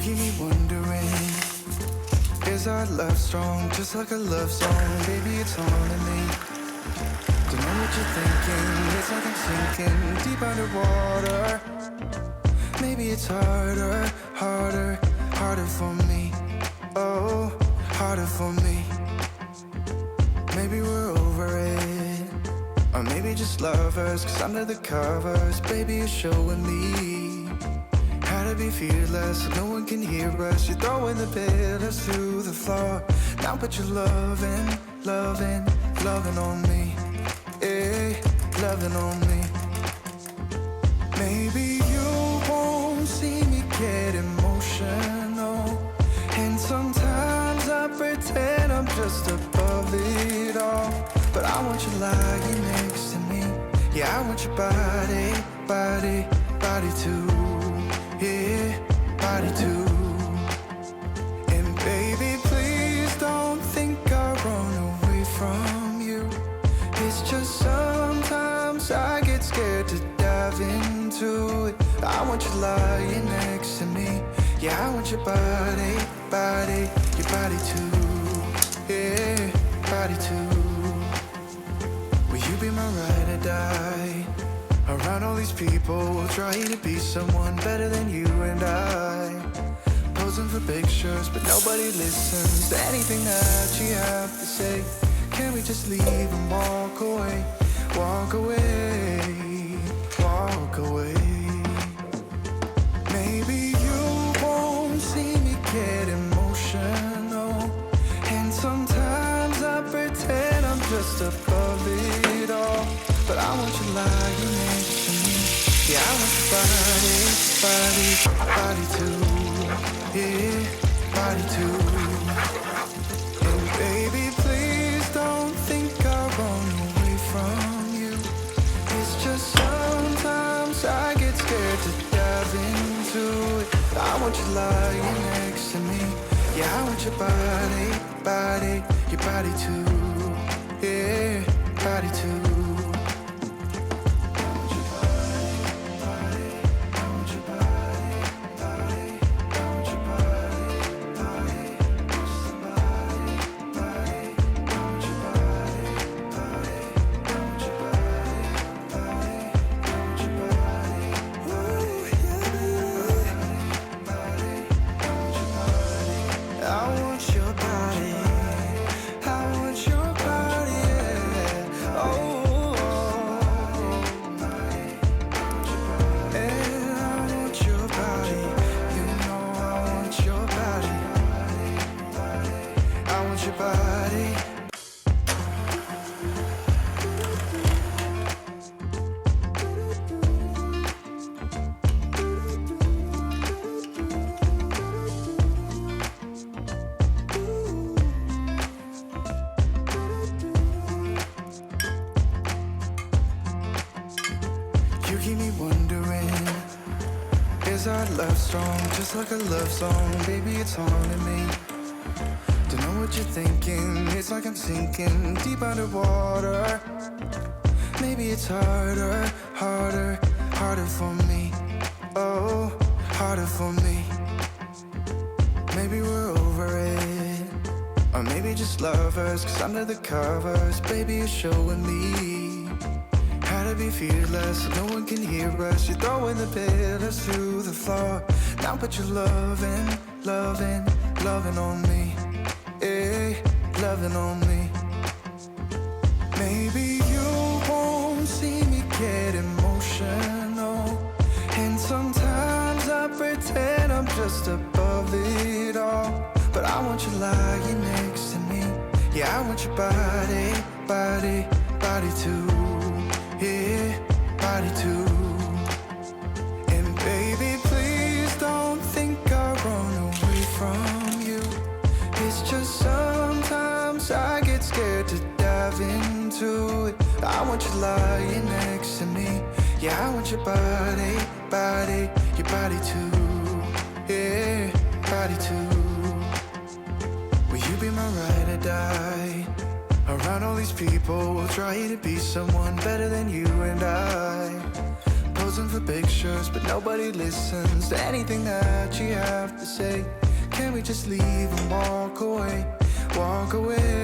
keep me wondering, is our love strong, just like a love song? Baby, it's haunting me. Don't know what you're thinking, it's like I'm sinking deep underwater. Maybe it's harder, harder, harder for me. Oh, harder for me. Maybe we're over it, or maybe just lovers, 'cause under the covers, baby, you're showing me how to be fearless so no one can hear us. You're throwing the pillars through the floor. Now put your loving, loving, loving on me. Eh, loving on me. Maybe you won't see me get emotional, and sometimes I pretend I'm just above it all. But I want you lying next to me. Yeah, I want your body, body, body too. Yeah, body too. And baby, please don't think I'll run away from you. It's just sometimes I get scared to dive into it. I want you lying next to me. Yeah, I want your body, body, your body too. Yeah, body too. Will you be my ride or die? Around all these people, trying to be someone better than you and I. Posing for pictures, but nobody listens to anything that you have to say. Can we just leave and walk away? Walk away, walk away. Maybe you won't see me get emotional, and sometimes I pretend I'm just above it all. But I want you lying next to me. Yeah, I want your body, body, body too. Yeah, body too. And baby, please don't think I'll run away from you. It's just sometimes I get scared to dive into it. I want you lying next to me. Yeah, I want your body, body, your body too. Yeah, body too. You keep me wondering, is our love strong, just like a love song? Baby, it's haunting me. Don't know what you're thinking, it's like I'm sinking deep underwater. Maybe it's harder, harder, harder for me. Oh, harder for me. Maybe we're over it, or maybe just lovers, 'cause under the covers, baby, you're showing me how to be fearless so no one can hear us. You're throwing the pillars through the floor. Now put your loving, loving, loving on me. Eh, loving on me. Maybe you won't see me get emotional, and sometimes I pretend I'm just above it all. But I want you lying next to me. Yeah, I want your body, body, body too. Yeah, body too. And baby, please don't think I'll run away from you. It's just sometimes I get scared to dive into it. I want you lying next to me. Yeah, I want your body, body, your body too. Yeah, body too. Will you be my ride or die? Around all these people, trying to be someone better than you and I. Posing for pictures, but nobody listens to anything that you have to say. Can we just leave and walk away, walk away?